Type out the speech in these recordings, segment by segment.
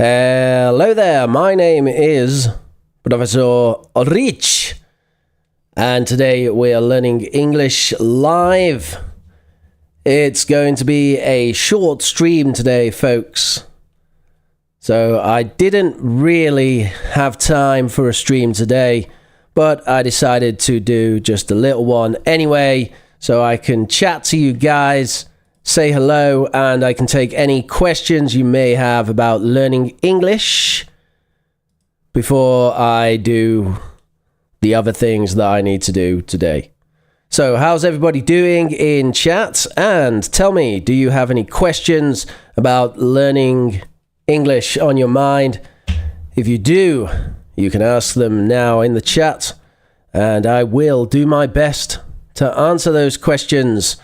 Hello there, my name is Professor Rich, and today we are learning English live. It's going to be a short stream today, folks. So I didn't really have time for a stream today, but I decided to do just a little one anyway, so I can chat to you guys, say hello, and I can take any questions you may have about learning English before I do the other things that I need to do today. So how's everybody doing in chat? And tell me, do you have any questions about learning English on your mind? If you do, you can ask them now in the chat, and I will do my best to answer those questions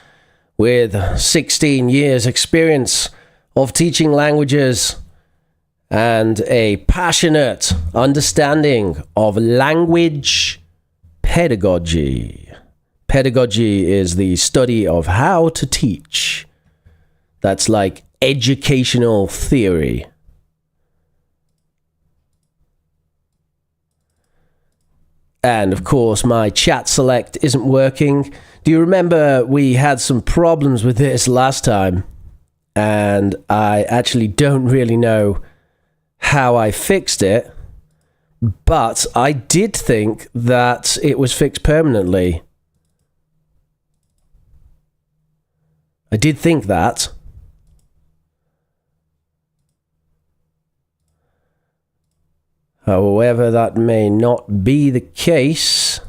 with 16 years experience of teaching languages and a passionate understanding of language pedagogy. Pedagogy is the study of how to teach. That's like educational theory. And of course, my chat select isn't working. Do you remember we had some problems with this last time? And I actually don't really know how I fixed it, but I did think that it was fixed permanently. I did think that. However, that may not be the case.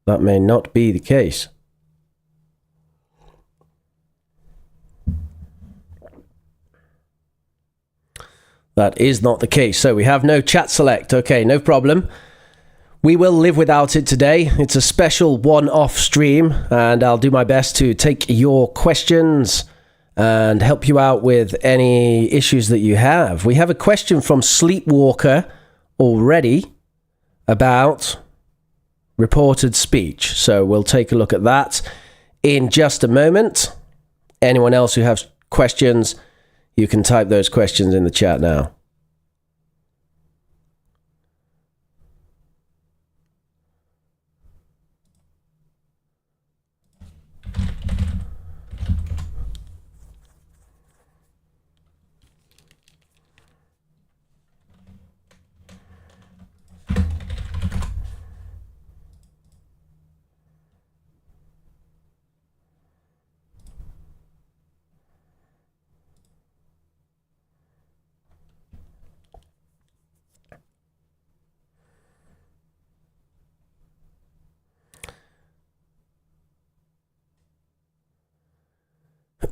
That may not be the case. That is not the case. So we have no chat select. Okay, no problem. We will live without it today. It's a special one-off stream, and I'll do my best to take your questions and help you out with any issues that you have. We have a question from Sleepwalker already about reported speech. So we'll take a look at that in just a moment. Anyone else who has questions, you can type those questions in the chat now.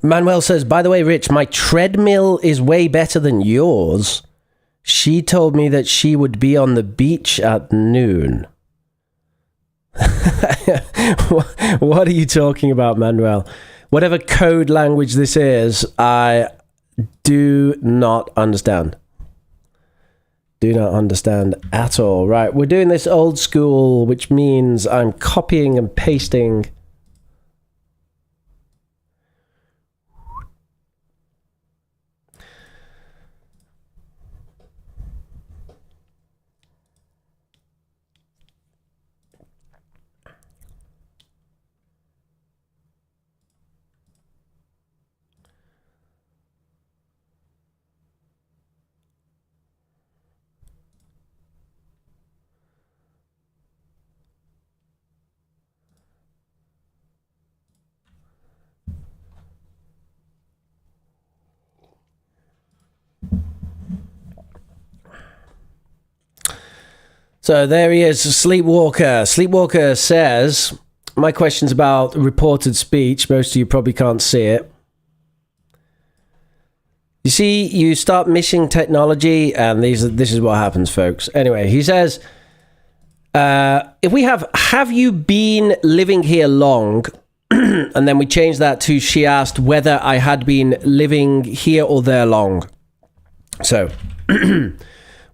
Manuel says, by the way, Rich, my treadmill is way better than yours. She told me that she would be on the beach at noon. What are you talking about, Manuel? Whatever code language this is, I do not understand. Do not understand at all. Right, we're doing this old school, which means I'm copying and pasting. So there he is, Sleepwalker. Sleepwalker says, my question's about reported speech. Most of you probably can't see it. You see, you start missing technology, and this is what happens, folks. Anyway, he says, if we have you been living here long? And then we change that to, she asked whether I had been living here or there long. So...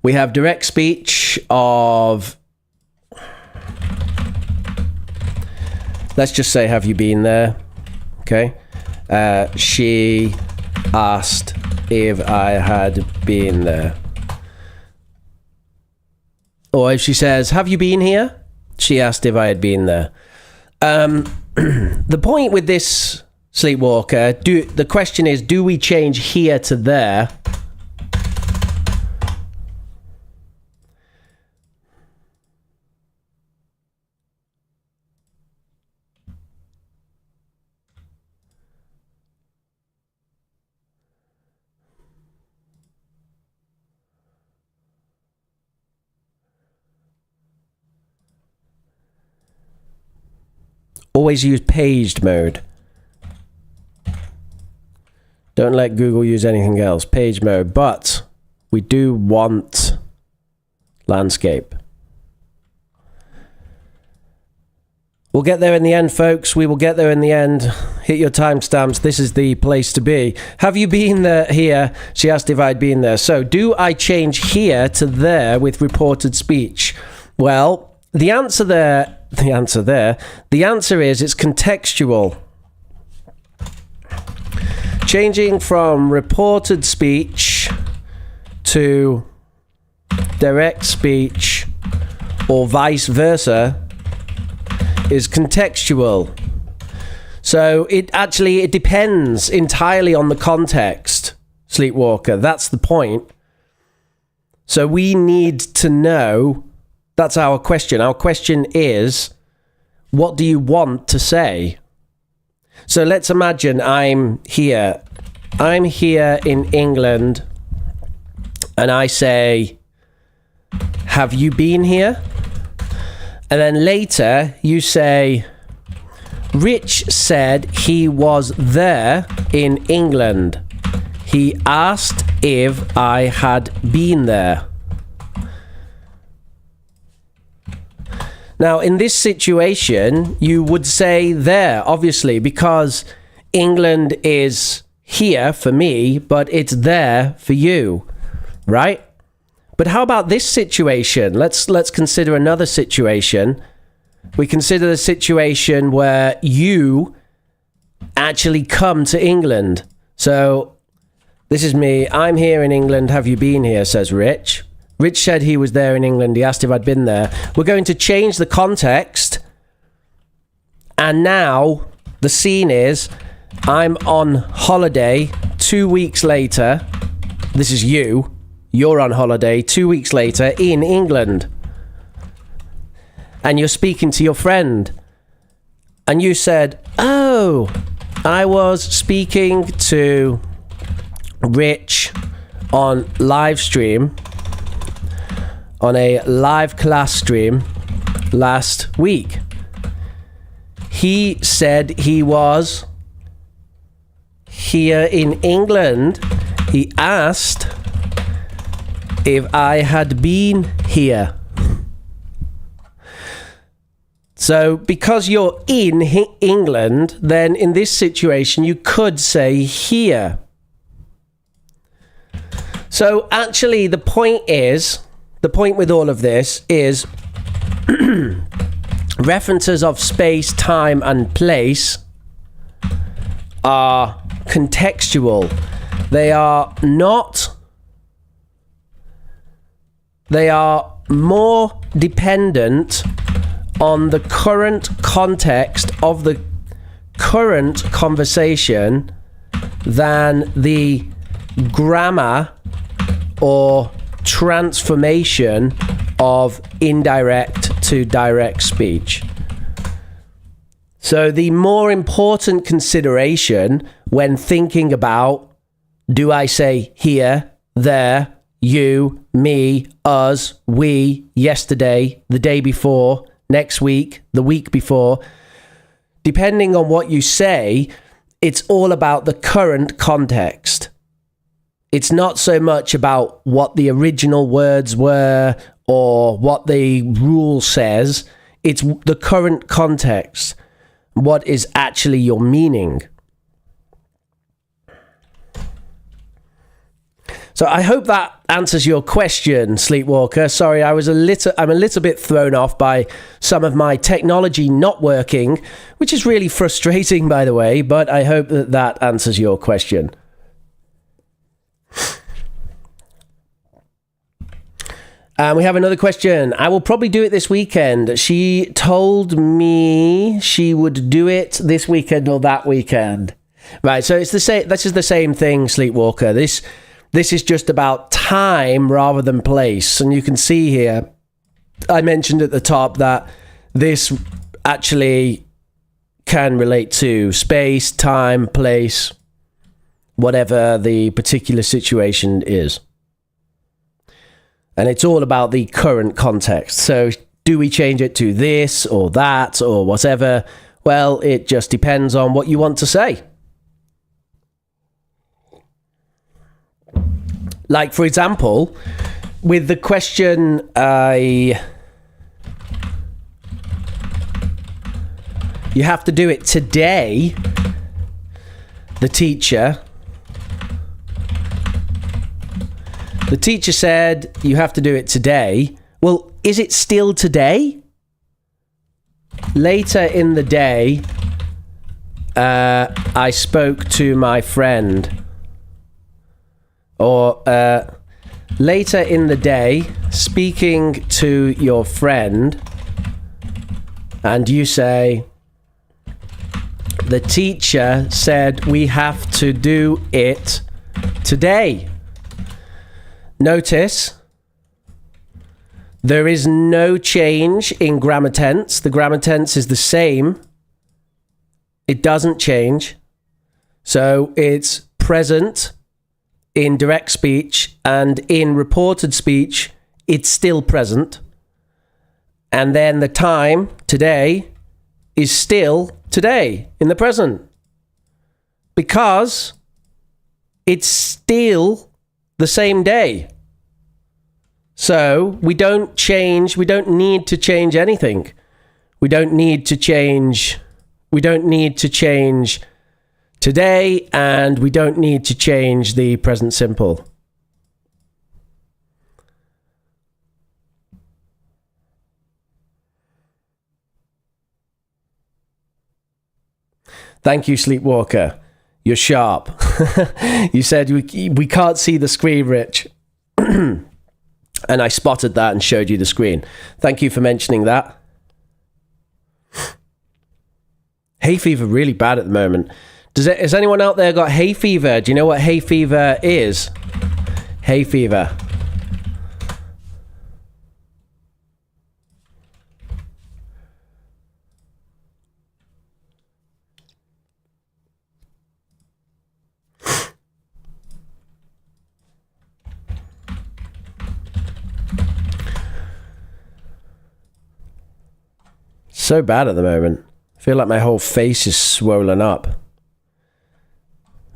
we have direct speech of, let's just say, have you been there? Okay. She asked if I had been there. Or if she says, have you been here? She asked if I had been there. The point with this sleepwalker, the question is, do we change here to there? Always use paged mode. Don't let Google use anything else. Page mode. But we do want landscape. We'll get there in the end, folks. We will get there in the end. Hit your timestamps. This is the place to be. Have you been there here? She asked if I'd been there. So, do I change here to there with reported speech? Well, the answer is it's contextual. Changing from reported speech to direct speech or vice versa is contextual. So it depends entirely on the context, sleepwalker. That's the point. So we need to know. That's our question. Our question is, what do you want to say? So let's imagine I'm here. I'm here in England, and I say, have you been here? And then later you say, Rich said he was there in England. He asked if I had been there. Now, in this situation, you would say there, obviously, because England is here for me, but it's there for you, right? But how about this situation? Let's consider another situation. We consider the situation where you actually come to England. So, this is me. I'm here in England. Have you been here? Says Rich. Rich said he was there in England. He asked if I'd been there. We're going to change the context. And now the scene is I'm on holiday 2 weeks later. This is you. You're on holiday 2 weeks later in England. And you're speaking to your friend. And you said, oh, I was speaking to Rich on live stream. On a live class stream last week. He said he was here in England. He asked if I had been here. So because you're in England, then in this situation you could say here. So actually the point with all of this is references of space, time, and place are contextual. They are more dependent on the current context of the current conversation than the grammar or transformation of indirect to direct speech. So the more important consideration when thinking about, do I say here, there, you, me, us, we, yesterday, the day before, next week, the week before, depending on what you say, it's all about the current context. It's not so much about what the original words were or what the rule says. It's the current context. What is actually your meaning? So I hope that answers your question, Sleepwalker. Sorry, I'm a little bit thrown off by some of my technology not working, which is really frustrating, by the way, but I hope that answers your question. And we have another question. I will probably do it this weekend. She told me she would do it this weekend or that weekend. Right, so it's the same. This is the same thing, Sleepwalker. This is just about time rather than place. And you can see here, I mentioned at the top that this actually can relate to space, time, place, whatever the particular situation is. And it's all about the current context. So do we change it to this or that or whatever? Well, it just depends on what you want to say. Like, for example, with the question you have to do it today, the teacher said you have to do it today. Well, is it still today? Later in the day, I spoke to my friend. Or later in the day, speaking to your friend, and you say, the teacher said we have to do it today. Notice, there is no change in grammar tense. The grammar tense is the same. It doesn't change. So it's present in direct speech, and in reported speech, it's still present. And then the time, today, is still today, in the present. Because it's still the same day. So we don't need to change anything. We don't need to change today, and we don't need to change the present simple. Thank you, Sleepwalker. You're sharp. You said we can't see the screen, Rich. And I spotted that and showed you the screen. Thank you for mentioning that. Hay fever really bad at the moment. Has anyone out there got hay fever? Do you know what hay fever is? Hay fever. So bad at the moment. I feel like my whole face is swollen up.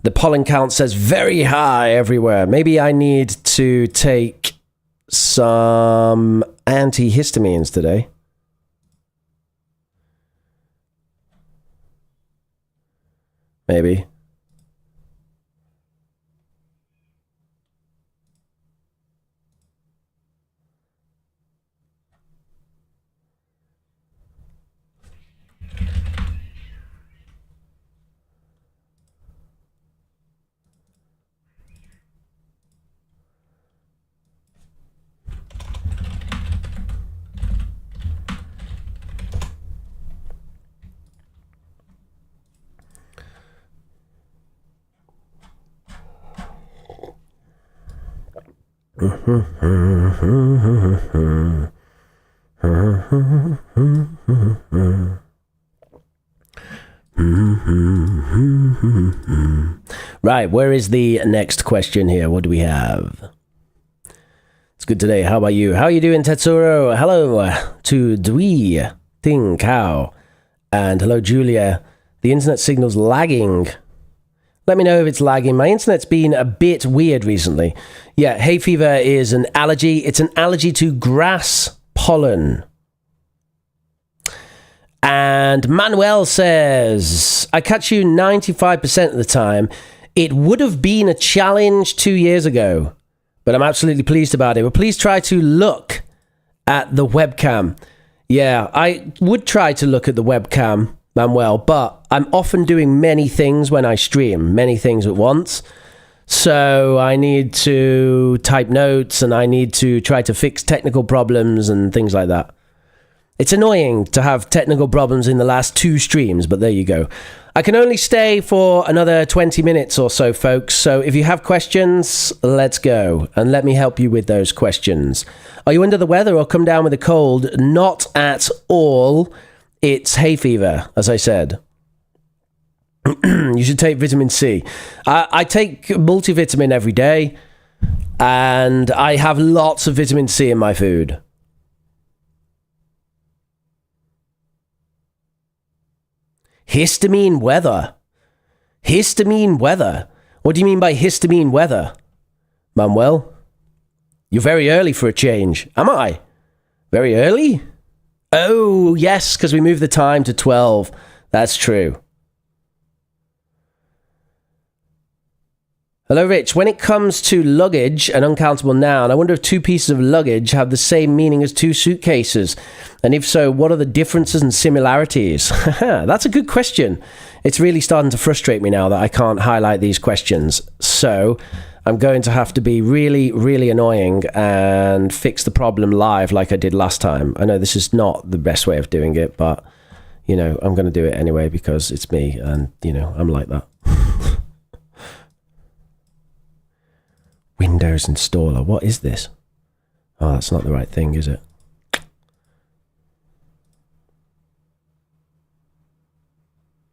The pollen count says very high everywhere. Maybe I need to take some antihistamines today. Maybe. Right, where is the next question here? What do we have? It's good today. How about you? How are you doing, Tetsuro? Hello to Dwee, Ting Cow, and hello, Julia. The internet signal's lagging. Let me know if it's lagging. My internet's been a bit weird recently. Yeah, hay fever is an allergy. It's an allergy to grass pollen. And Manuel says, I catch you 95% of the time. It would have been a challenge 2 years ago. but I'm absolutely pleased about it. But please try to look at the webcam. Yeah, I would try to look at the webcam, Manuel, but I'm often doing many things when I stream, many things at once. So I need to type notes and I need to try to fix technical problems and things like that. It's annoying to have technical problems in the last 2 streams, but there you go. I can only stay for another 20 minutes or so, folks. So if you have questions, let's go. And let me help you with those questions. Are you under the weather or come down with a cold? Not at all. It's hay fever, as I said. You should take vitamin C. I take multivitamin every day. And I have lots of vitamin C in my food. Histamine weather. Histamine weather. What do you mean by histamine weather, Manuel? You're very early for a change. Am I? Very early? Oh, yes, because we moved the time to 12. That's true. Hello, Rich. When it comes to luggage, an uncountable noun, I wonder if 2 pieces of luggage have the same meaning as 2 suitcases. And if so, what are the differences and similarities? That's a good question. It's really starting to frustrate me now that I can't highlight these questions. So I'm going to have to be really, really annoying and fix the problem live like I did last time. I know this is not the best way of doing it, but, you know, I'm going to do it anyway because it's me and, you know, I'm like that. Windows installer. What is this? Oh, that's not the right thing, is it?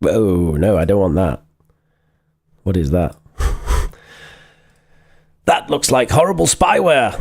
Oh, no, I don't want that. What is that? That looks like horrible spyware.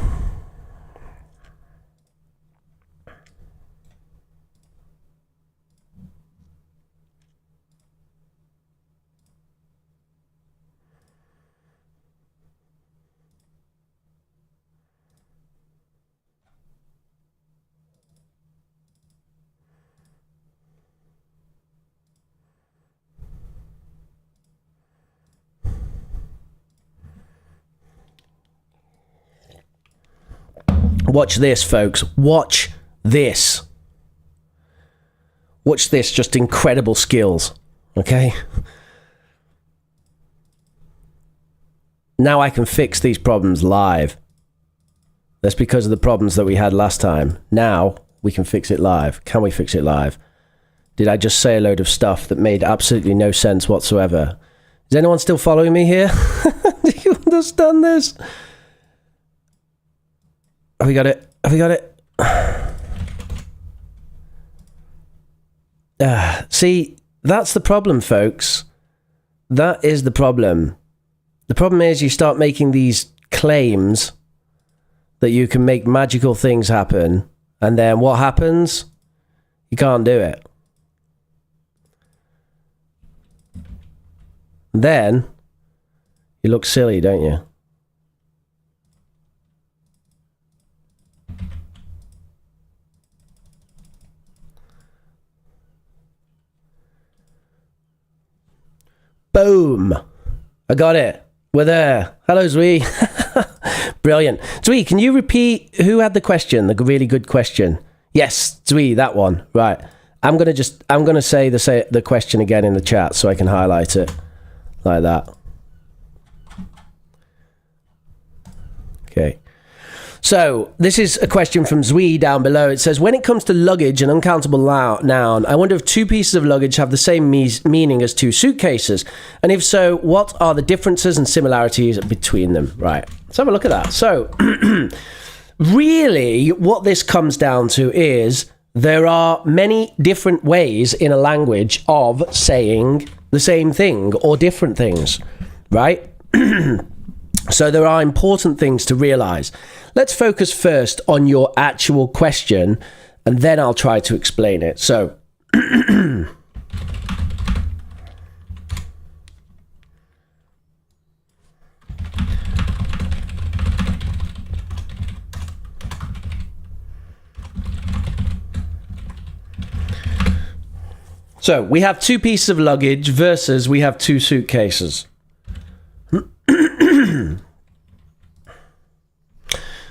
Watch this, folks. Watch this. Watch this. Just incredible skills. Okay? Now I can fix these problems live. That's because of the problems that we had last time. Now we can fix it live. Can we fix it live? Did I just say a load of stuff that made absolutely no sense whatsoever? Is anyone still following me here? Do you understand this? Have we got it? Have we got it? See, that's the problem, folks. That is the problem. The problem is you start making these claims that you can make magical things happen, and then what happens? You can't do it. Then you look silly, don't you? Boom. I got it. We're there. Hello, Zui. Brilliant. Zui, can you repeat who had the question? The really good question. Yes, Zui, that one. Right. I'm going to say the question again in the chat so I can highlight it like that. Okay. So, this is a question from Zui down below. It says, when it comes to luggage, an uncountable noun, I wonder if 2 pieces of luggage have the same meaning as 2 suitcases. And if so, what are the differences and similarities between them? Right, let's have a look at that. So, really, what this comes down to is there are many different ways in a language of saying the same thing or different things, right? So there are important things to realize. Let's focus first on your actual question, and then I'll try to explain it. So, so we have 2 pieces of luggage versus we have 2 suitcases.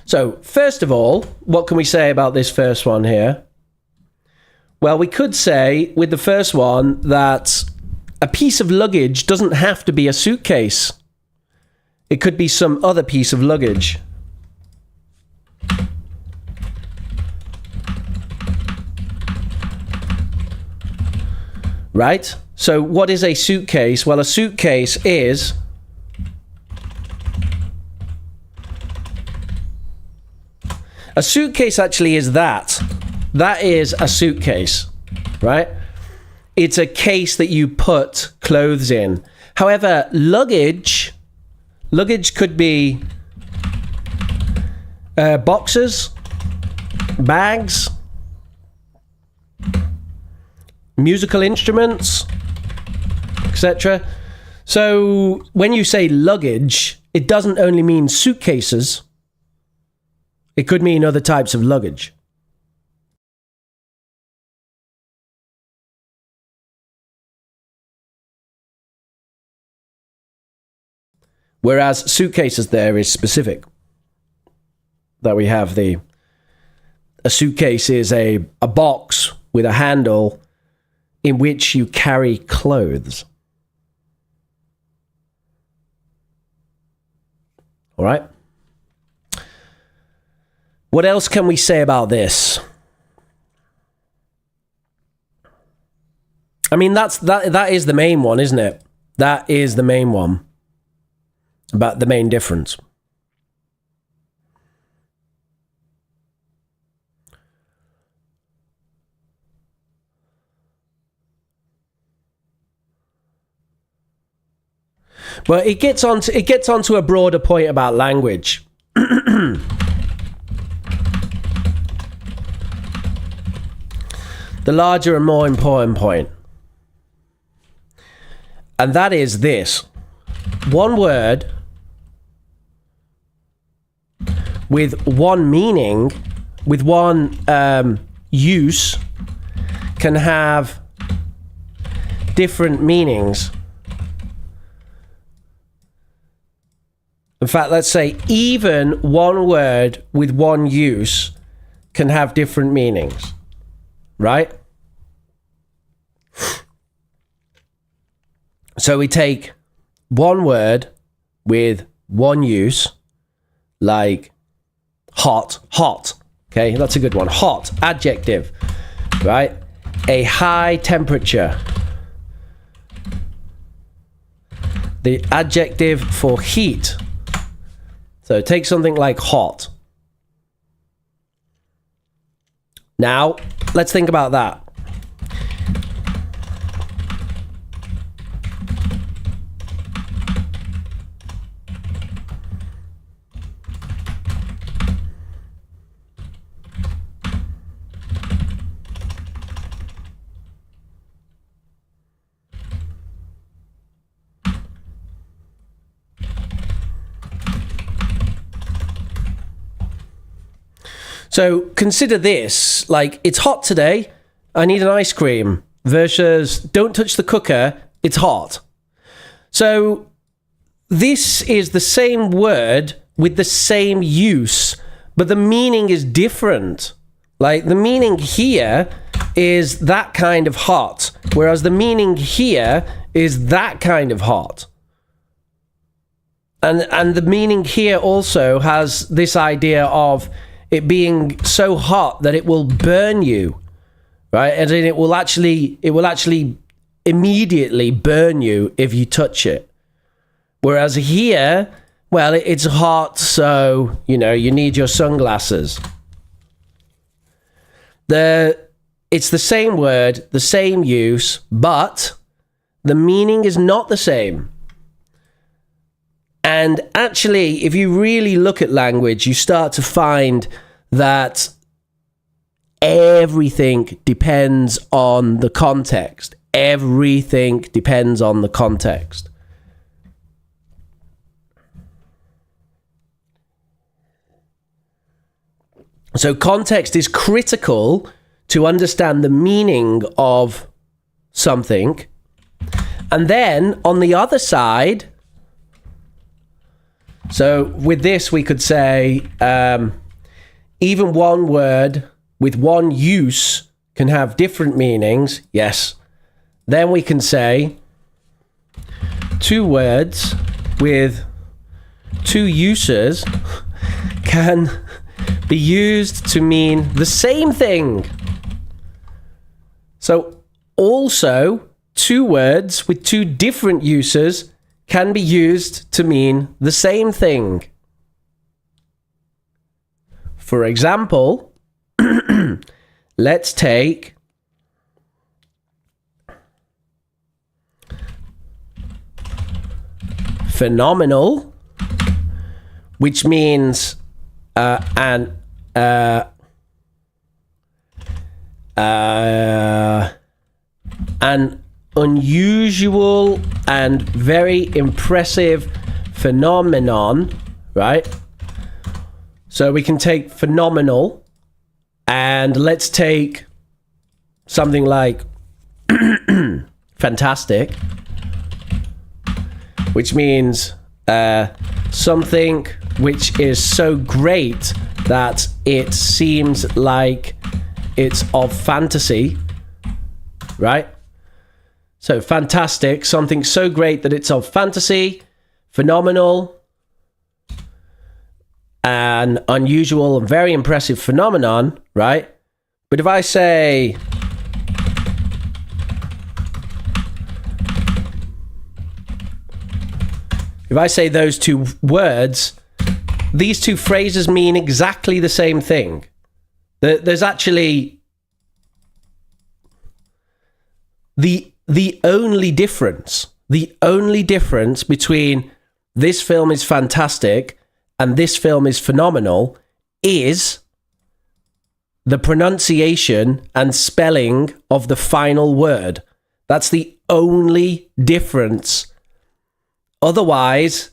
So, first of all, what can we say about this first one here? Well, we could say with the first one that a piece of luggage doesn't have to be a suitcase. It could be some other piece of luggage. Right? So what is a suitcase? Well, a suitcase is actually is that. That is a suitcase, right? It's a case that you put clothes in. However, luggage could be boxes, bags, musical instruments, etc. So when you say luggage, it doesn't only mean suitcases. It could mean other types of luggage. Whereas suitcases there is specific. That we have a suitcase is a box with a handle in which you carry clothes. All right? What else can we say about this? I mean, that is the main one, isn't it? That is the main one. About the main difference. But it gets onto a broader point about language. The larger and more important point. And that is this. One word with one meaning, with one use, can have different meanings. In fact, let's say even one word with one use can have different meanings, right? So we take one word with one use, like hot, okay, that's a good one. Hot, adjective, right? A high temperature. The adjective for heat. So take something like hot. Now, let's think about that. So consider this, like, it's hot today, I need an ice cream, versus don't touch the cooker, it's hot. So this is the same word with the same use, but the meaning is different. Like, the meaning here is that kind of hot, whereas the meaning here is that kind of hot. And the meaning here also has this idea of it being so hot that it will burn you, right? And it will actually immediately burn you if you touch it. Whereas here, well, it's hot, so, you know, you need your sunglasses. It's the same word, the same use, but the meaning is not the same. And actually, if you really look at language, you start to find that everything depends on the context. Everything depends on the context. So context is critical to understand the meaning of something. And then on the other side, So with this, we could say even one word with one use can have different meanings. Yes. Then we can say two words with two uses can be used to mean the same thing. So also, two words with two different uses can be used to mean the same thing. For example, let's take phenomenal, which means an unusual and very impressive phenomenon, right? So we can take phenomenal and let's take something like fantastic, which means something which is so great that it seems like it's of fantasy, right? So fantastic, something so great that it's of fantasy. Phenomenal, an unusual and very impressive phenomenon, right? But if I say those two words, these two phrases mean exactly the same thing. There's actually the only difference between this film is fantastic and this film is phenomenal is the pronunciation and spelling of the final word. That's the only difference. Otherwise,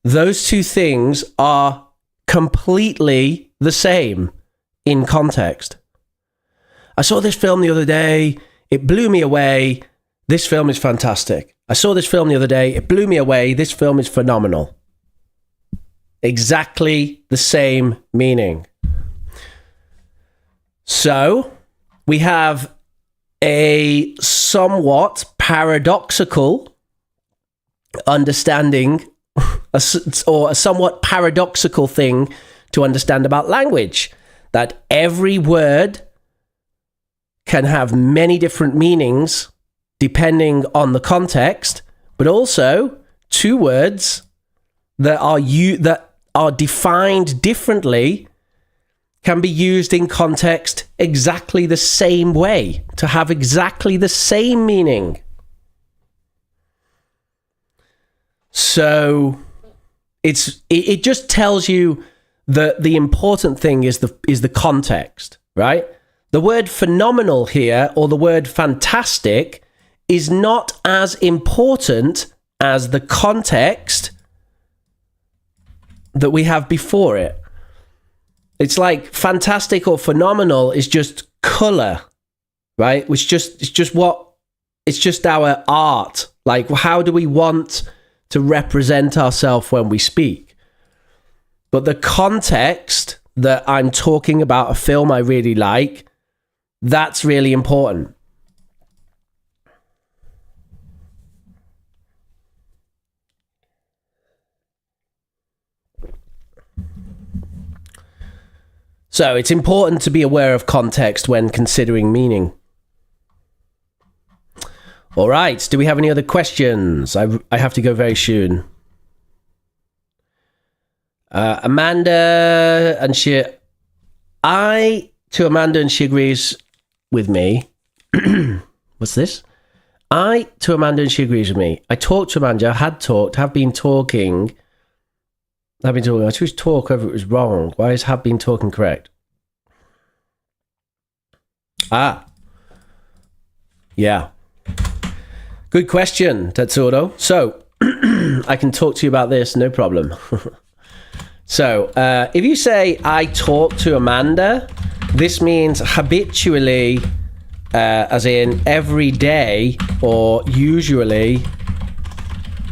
those two things are completely the same in context. I saw this film the other day. It blew me away. This film is fantastic. I saw this film the other day. It blew me away. This film is phenomenal. Exactly the same meaning. So, we have a somewhat paradoxical understanding, or a somewhat paradoxical thing to understand about language, that every word can have many different meanings depending on the context, but also two words that are defined differently can be used in context exactly the same way to have exactly the same meaning. So it just tells you that the important thing is the context, right? The word phenomenal here, or the word fantastic, is not as important as the context that we have before it. It's like fantastic or phenomenal is just color, right? It's just our art. Like, how do we want to represent ourselves when we speak? But the context that I'm talking about a film I really like, that's really important. So it's important to be aware of context when considering meaning. All right, do we have any other questions? I have to go very soon. Amanda, and she agrees with me. What's this? To Amanda, and she agrees with me. I talked to Amanda, have been talking. I choose talk over it was wrong. Why is have been talking correct? Yeah. Good question, Tetsuro. So, I can talk to you about this, no problem. So, if you say, I talk to Amanda, this means habitually, as in every day, or usually,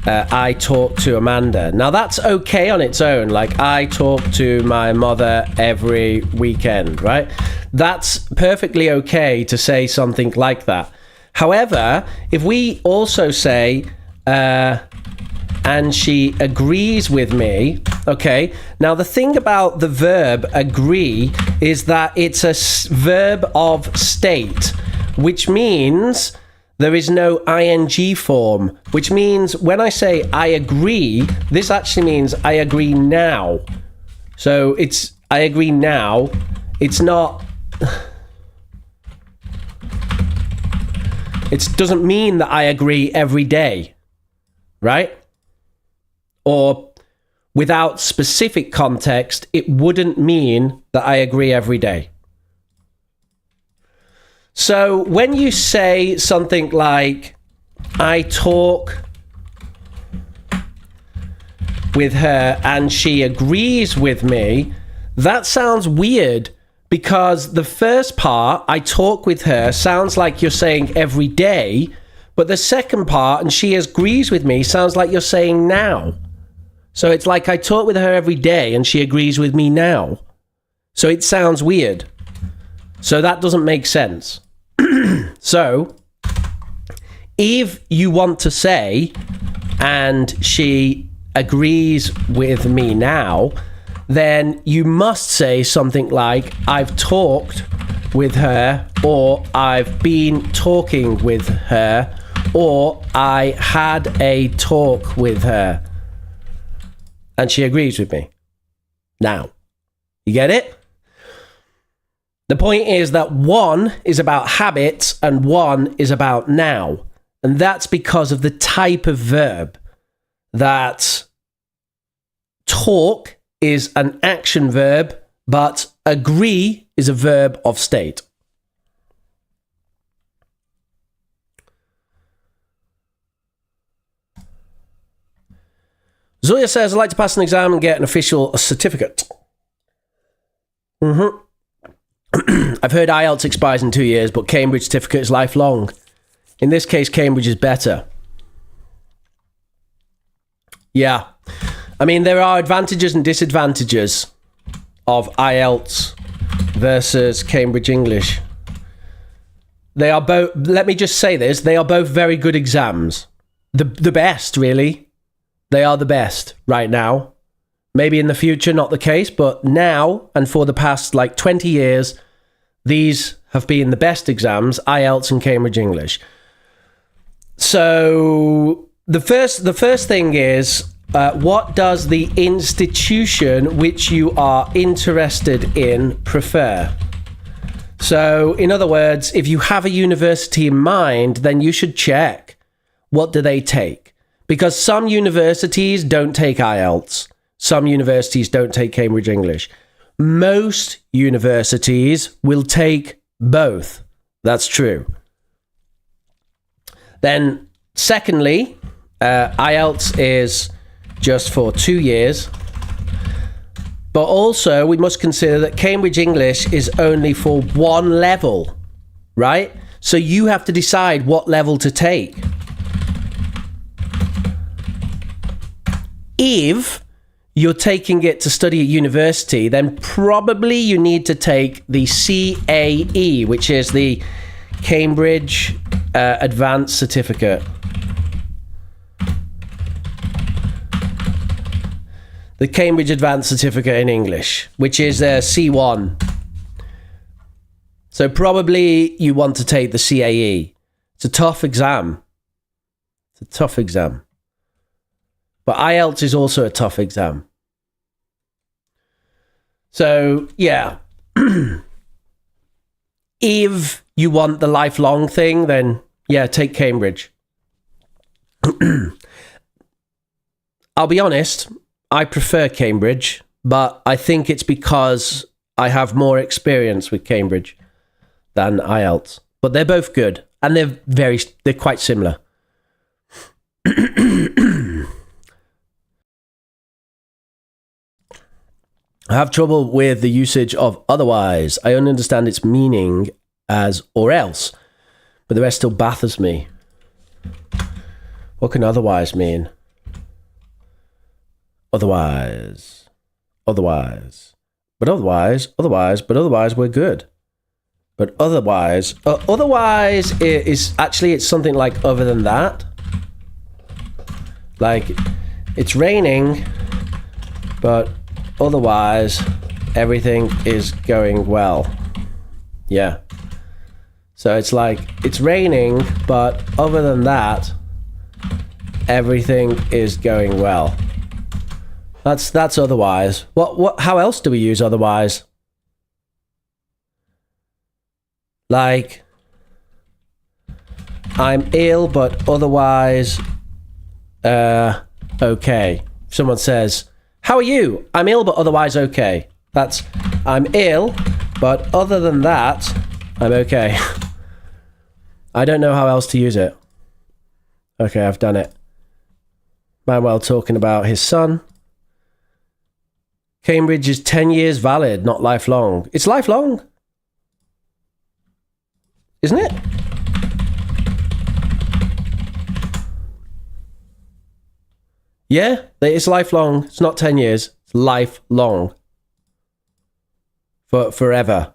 I talk to Amanda. Now that's okay on its own. Like, I talk to my mother every weekend, right? That's perfectly okay to say something like that. However, if we also say, and she agrees with me, okay? Now, the thing about the verb agree is that it's a verb of state, which means there is no ing form, which means when I say I agree, this actually means I agree now. So it's I agree now. It's not... It doesn't mean that I agree every day, right? Or without specific context, it wouldn't mean that I agree every day. So when you say something like, I talk with her and she agrees with me, that sounds weird because the first part, I talk with her, sounds like you're saying every day, but the second part, and she agrees with me, sounds like you're saying now. So it's like I talk with her every day and she agrees with me now. So it sounds weird. So that doesn't make sense. So if you want to say, and she agrees with me now, then you must say something like, I've talked with her, or I've been talking with her, or I had a talk with her, and she agrees with me now. You get it? The point is that one is about habits and one is about now. And that's because of the type of verb. That talk is an action verb, but agree is a verb of state. Zulia says, I'd like to pass an exam and get an official certificate. I've heard IELTS expires in 2 years, but Cambridge certificate is lifelong. In this case, Cambridge is better. Yeah. I mean, there are advantages and disadvantages of IELTS versus Cambridge English. They are both, let me just say this, they are both very good exams. The best, really. They are the best right now. Maybe in the future, not the case, but now and for the past 20 years, these have been the best exams, IELTS and Cambridge English. So the first thing is, what does the institution which you are interested in prefer? So, in other words, if you have a university in mind, then you should check, what do they take? Because some universities don't take IELTS. Some universities don't take Cambridge English. Most universities will take both. That's true. Then, secondly, IELTS is just for 2 years. But also, we must consider that Cambridge English is only for one level, right? So you have to decide what level to take. If you're taking it to study at university, then probably you need to take the CAE, which is the Cambridge Advanced Certificate. The Cambridge Advanced Certificate in English, which is C1. So probably you want to take the CAE. It's a tough exam. It's a tough exam. But IELTS is also a tough exam. So, yeah. If you want the lifelong thing, then, yeah, take Cambridge. I'll be honest, I prefer Cambridge, but I think it's because I have more experience with Cambridge than IELTS. But they're both good, and they're quite similar. I have trouble with the usage of otherwise. I only understand its meaning as or else, but the rest still baffles me. What can otherwise mean? otherwise, otherwise, but otherwise, otherwise, but otherwise, we're good. But otherwise, otherwise is actually, it's something like other than that. Like, it's raining, but otherwise, everything is going well. Yeah. So it's like, it's raining, but other than that, everything is going well. That's otherwise. How else do we use otherwise? Like, I'm ill, but otherwise, okay. Someone says, how are you? I'm ill, but otherwise okay. That's, I'm ill, but other than that, I'm okay. I don't know how else to use it. Okay, I've done it. Manuel talking about his son. Cambridge is 10 years valid, not lifelong. It's lifelong. Isn't it? Yeah, it's lifelong. It's not 10 years. It's lifelong. Forever.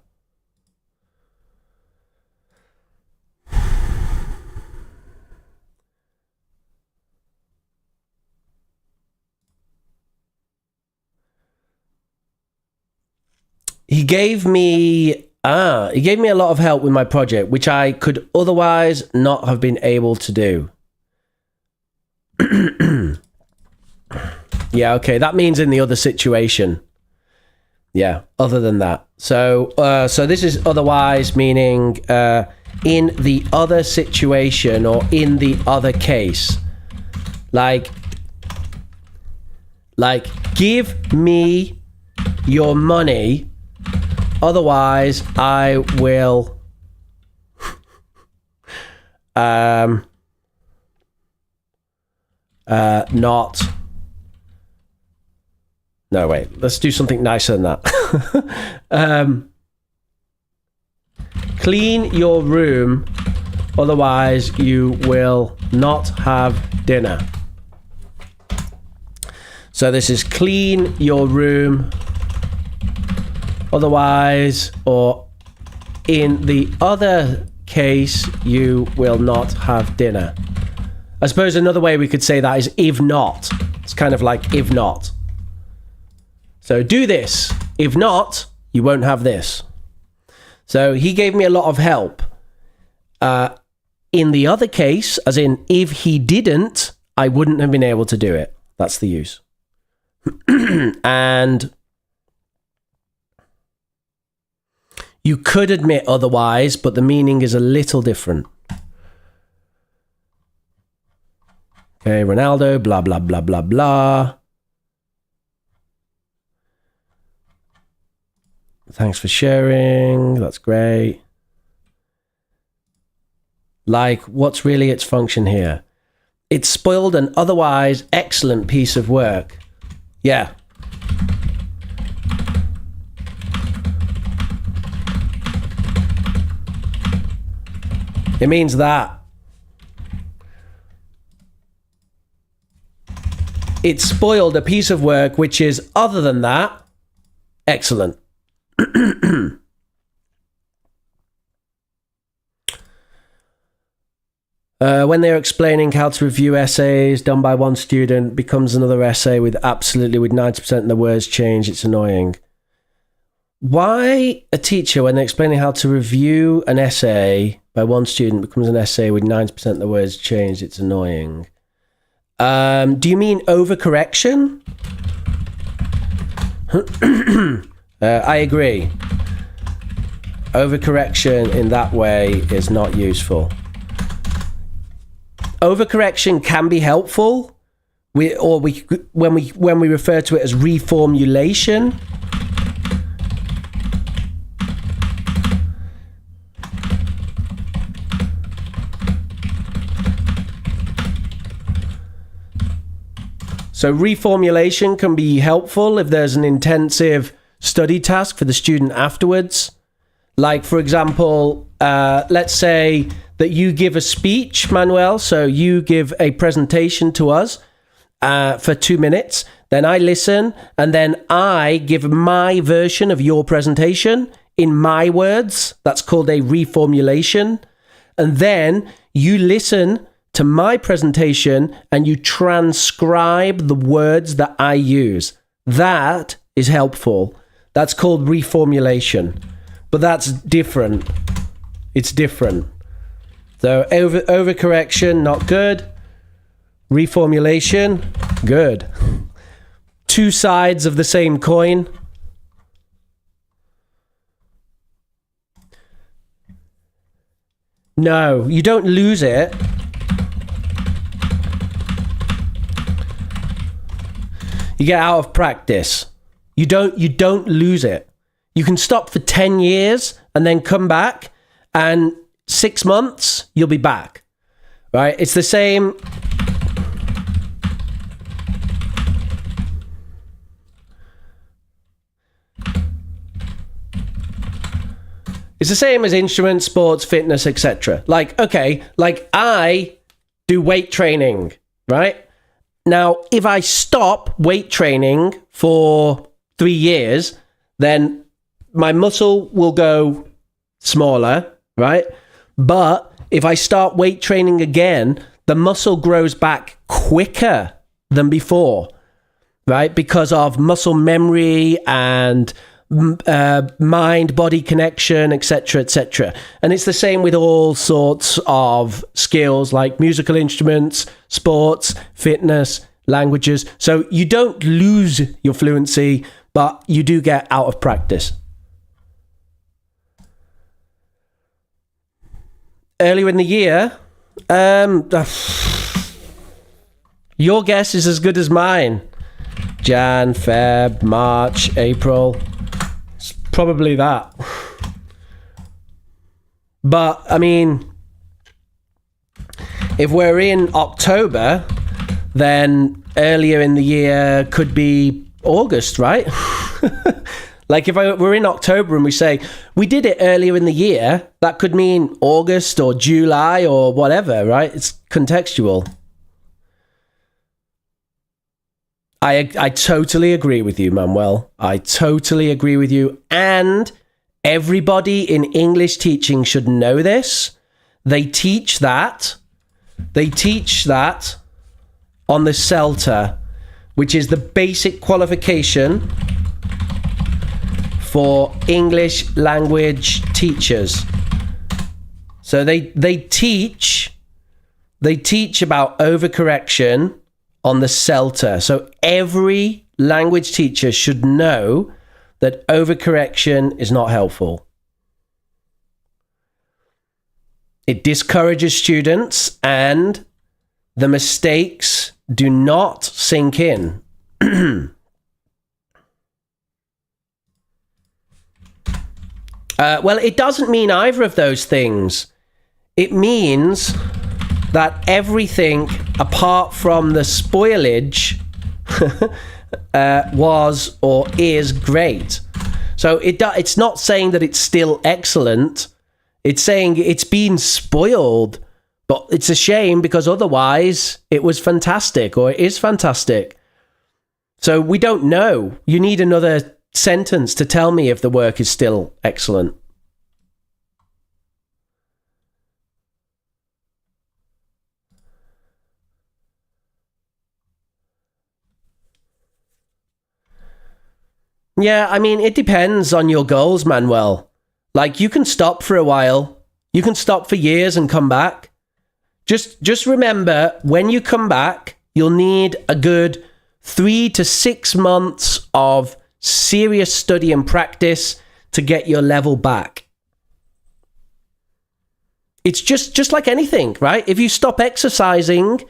He gave me a lot of help with my project, which I could otherwise not have been able to do. Yeah, okay, that means in the other situation. Yeah, other than that. So this is otherwise, meaning in the other situation or in the other case. Like give me your money, otherwise I will not. No, wait, let's do something nicer than that. Clean your room, otherwise you will not have dinner. So this is clean your room, otherwise, or in the other case, you will not have dinner. I suppose another way we could say that is if not. It's kind of like if not. So do this. If not, you won't have this. So he gave me a lot of help. In the other case, as in if he didn't, I wouldn't have been able to do it. That's the use. And you could admit otherwise, but the meaning is a little different. Okay, Ronaldo, blah, blah, blah, blah, blah. Thanks for sharing. That's great. Like, what's really its function here? It spoiled an otherwise excellent piece of work. Yeah. It means that. It spoiled a piece of work which is, other than that, excellent. When they're explaining how to review essays done by one student, becomes another essay with 90% of the words changed. It's annoying. Why a teacher, when they're explaining how to review an essay by one student, becomes an essay with 90% of the words changed? It's annoying. Do you mean overcorrection? I agree. Overcorrection in that way is not useful. Overcorrection can be helpful. When we refer to it as reformulation. So reformulation can be helpful if there's an intensive study task for the student afterwards. Like, for example, let's say that you give a speech, Manuel, so you give a presentation to us, for 2 minutes, then I listen, and then I give my version of your presentation in my words. That's called a reformulation. And then you listen to my presentation and you transcribe the words that I use. That is helpful. That's called reformulation. But that's different. It's different. So overcorrection, not good. Reformulation, good. Two sides of the same coin. No, you don't lose it. You get out of practice. You don't lose it. You can stop for 10 years and then come back, and 6 months you'll be back. Right? It's the same. It's the same as instruments, sports, fitness, etc. Like, okay, like I do weight training, right? Now, if I stop weight training for 3 years, then my muscle will go smaller, right? But if I start weight training again, the muscle grows back quicker than before, right? Because of muscle memory and mind-body connection, etc., etc. And it's the same with all sorts of skills like musical instruments, sports, fitness, languages. So you don't lose your fluency, but you do get out of practice. Earlier in the year, your guess is as good as mine. Jan, Feb, March, April. It's probably that. But, I mean, if we're in October, then earlier in the year could be August, right? Like if we're in October and we say, we did it earlier in the year, that could mean August or July or whatever, right? It's contextual. I totally agree with you, Manuel. I totally agree with you. And everybody in English teaching should know this. They teach that. They teach that on the CELTA, which is the basic qualification for English language teachers. So they teach about overcorrection on the CELTA. So every language teacher should know that overcorrection is not helpful. It discourages students and the mistakes do not sink in. Well, it doesn't mean either of those things. It means that everything apart from the spoilage was or is great. So it's not saying that it's still excellent. It's saying it's been spoiled, but it's a shame because otherwise it was fantastic or it is fantastic. So we don't know. You need another sentence to tell me if the work is still excellent. Yeah, I mean, it depends on your goals, Manuel. Like, you can stop for a while. You can stop for years and come back. Just remember, when you come back, you'll need a good 3 to 6 months of serious study and practice to get your level back. It's just like anything, right? If you stop exercising,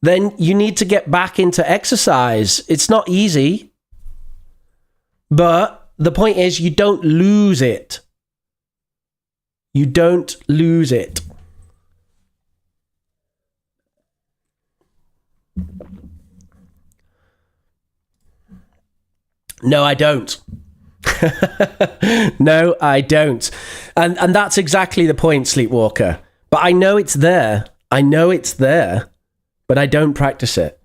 then you need to get back into exercise. It's not easy. But the point is, you don't lose it. You don't lose it. No, I don't. No, I don't. And that's exactly the point, Sleepwalker. But I know it's there. I know it's there. But I don't practice it.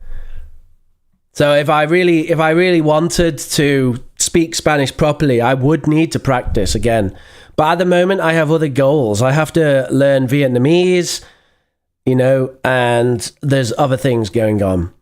So if I really wanted to speak Spanish properly, I would need to practice again. But at the moment, I have other goals. I have to learn Vietnamese, and there's other things going on.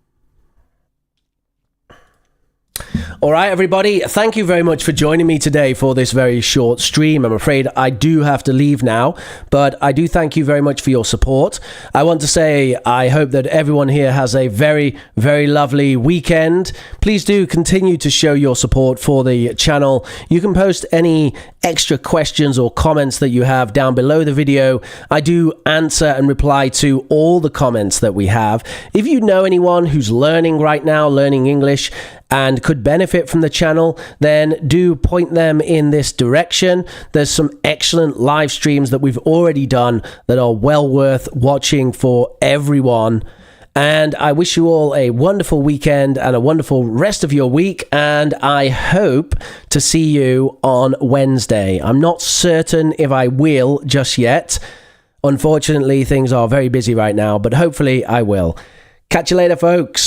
All right, everybody, thank you very much for joining me today for this very short stream. I'm afraid I do have to leave now, but I do thank you very much for your support. I want to say I hope that everyone here has a very, very lovely weekend. Please do continue to show your support for the channel. You can post any extra questions or comments that you have down below the video. I do answer and reply to all the comments that we have. If you know anyone who's learning right now, learning English, and could benefit from the channel, then do point them in this direction. There's some excellent live streams that we've already done that are well worth watching for everyone. And I wish you all a wonderful weekend and a wonderful rest of your week. And I hope to see you on Wednesday. I'm not certain if I will just yet. Unfortunately, things are very busy right now, but hopefully I will. Catch you later, folks.